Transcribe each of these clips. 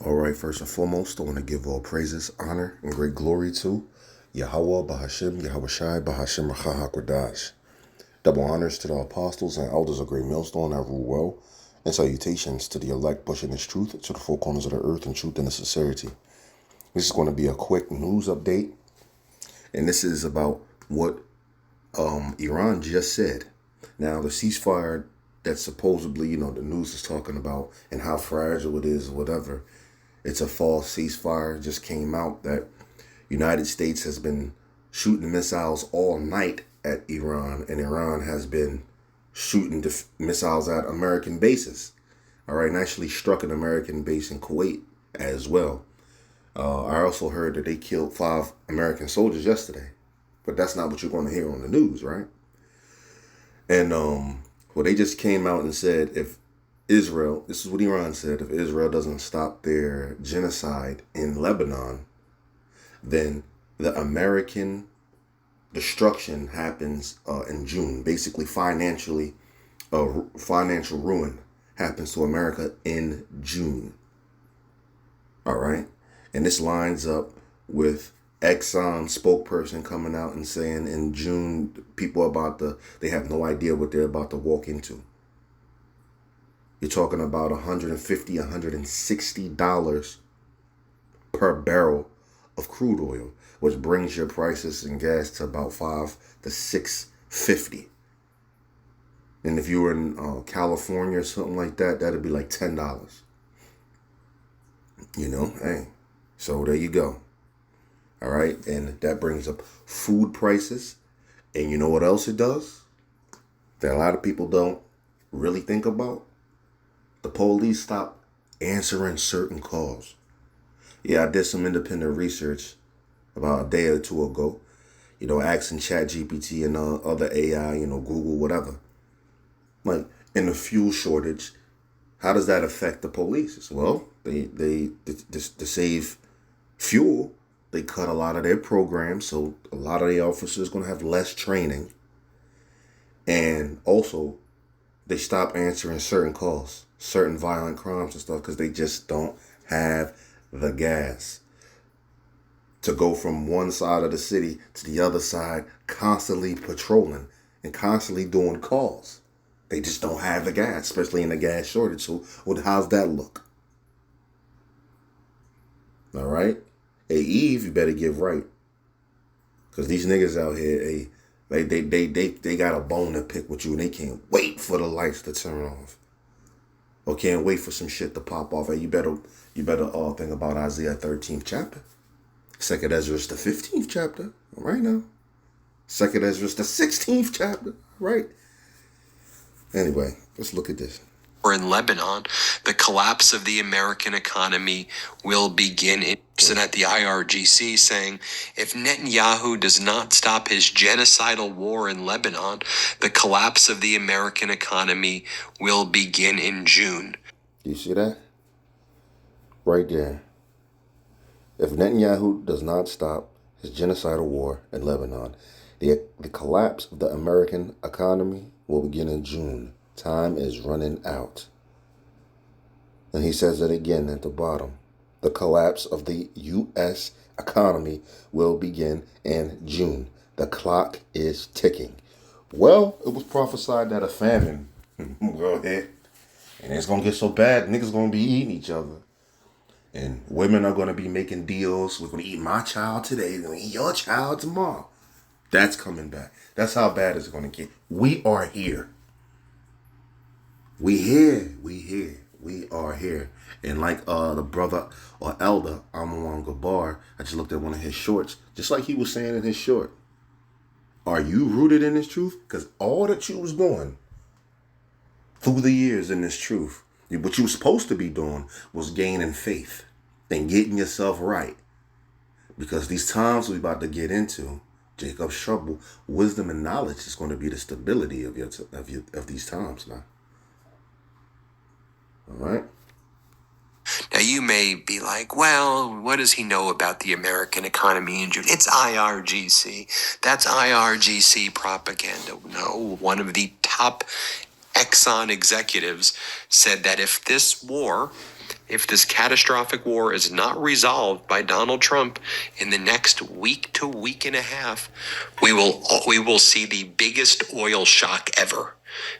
All right, first and foremost, I want to give all praises, honor, and great glory to Yahweh, Bahashim, Yahweh Shai, Bahashim, Rachahakwadash. Double honors to the apostles and elders of Great Millstone that rule well, and salutations to the elect pushing this truth to the four corners of the earth in truth and in sincerity. This is going to be a quick news update, and this is about what Iran just said. Now, the ceasefire that supposedly, the news is talking about and how fragile it is, whatever, it's a false ceasefire. It just came out that United States has been shooting missiles all night at Iran, and Iran has been shooting missiles at American bases. All right, and actually struck an American base in Kuwait as well. I also heard that they killed 5 American soldiers yesterday, but that's not what you're going to hear on the news, right? And well, they just came out and said if Israel, this is what Iran said, if Israel doesn't stop their genocide in Lebanon, then the American destruction happens in June. Basically, financial ruin happens to America in June. All right. And this lines up with Exxon spokesperson coming out and saying in June, people they have no idea what they're about to walk into. You're talking about $150, $160 per barrel of crude oil, which brings your prices in gas to about $5 to $6.50. And if you were in California or something like that, that'd be like $10. Hey, so there you go. All right, and that brings up food prices. And you know what else it does that a lot of people don't really think about? The police stop answering certain calls. Yeah, I did some independent research about a day or two ago, asking ChatGPT and other AI, Google, whatever. Like, in the fuel shortage, how does that affect the police? Well, they to save fuel, they cut a lot of their programs, so a lot of the officers going to have less training. And also, they stop answering certain calls, certain violent crimes and stuff, because they just don't have the gas to go from one side of the city to the other side, constantly patrolling and constantly doing calls. They just don't have the gas, especially in the gas shortage. So how's that look? All right. Hey, Eve, you better get right. Because these niggas out here, they got a bone to pick with you, and they can't wait for the lights to turn off. Or can't wait for some shit to pop off. Hey, you better think about Isaiah 13th chapter. 2nd Ezra the 15th chapter. Right now. 2nd Ezra the 16th chapter. Right. Anyway, let's look at this. Or in Lebanon, the collapse of the American economy will begin. At the IRGC saying, if Netanyahu does not stop his genocidal war in Lebanon, the collapse of the American economy will begin in June. You see that? Right there. If Netanyahu does not stop his genocidal war in Lebanon, the collapse of the American economy will begin in June. Time is running out. And he says it again at the bottom. The collapse of the U.S. economy will begin in June. The clock is ticking. Well, it was prophesied that a famine will hit. And it's going to get so bad, niggas going to be eating each other. And women are going to be making deals. We're going to eat my child today. We're going to eat your child tomorrow. That's coming back. That's how bad it's going to get. We are here. We are here. And like the brother or elder, Amon Gabar, I just looked at one of his shorts, just like he was saying in his short. Are you rooted in this truth? Because all that you was doing through the years in this truth, what you were supposed to be doing was gaining faith and getting yourself right. Because these times we're about to get into, Jacob's trouble, wisdom and knowledge is going to be the stability of these times now. All right. Now, you may be like, well, what does he know about the American economy in June? It's IRGC. That's IRGC propaganda. No, one of the top Exxon executives said that if this war if this catastrophic war is not resolved by Donald Trump in the next week to week and a half, we will see the biggest oil shock ever,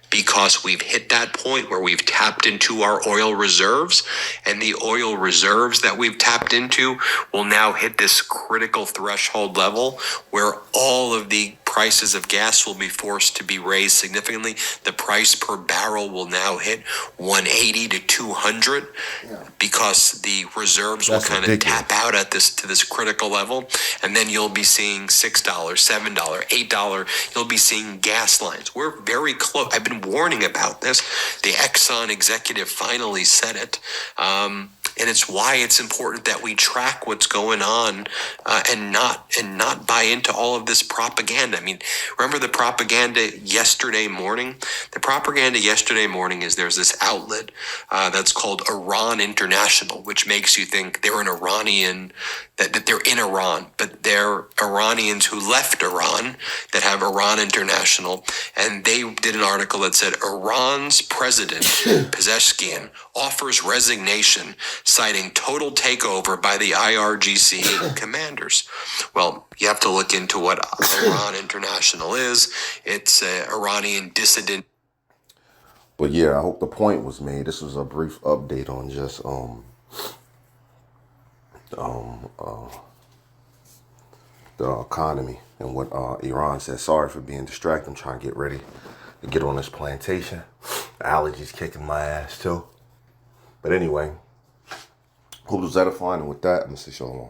because we've hit that point where we've tapped into our oil reserves, and the oil reserves that we've tapped into will now hit this critical threshold level where all of the prices of gas will be forced to be raised significantly. The price per barrel will now hit 180 to 200 because the reserves will kind of tap out at this to this critical level, and then you'll be seeing $6, $7, $8. You'll be seeing gas lines. We're very close. I've been warning about this. The Exxon executive finally said it. And it's why it's important that we track what's going on, and not buy into all of this propaganda. I mean, remember the propaganda yesterday morning? The propaganda yesterday morning is there's this outlet that's called Iran International, which makes you think they're an Iranian, that they're in Iran, but they're Iranians who left Iran that have Iran International. And they did an article that said Iran's president, Pezeshkian, offers resignation, citing total takeover by the IRGC commanders. Well, you have to look into what Iran International is. It's an Iranian dissident. But yeah, I hope the point was made. This was a brief update on just the economy and what Iran said. Sorry for being distracted. I'm trying to get ready to get on this plantation. Allergies kicking my ass too. But anyway, hope it was edifying. And with that, I'm going to say shalom.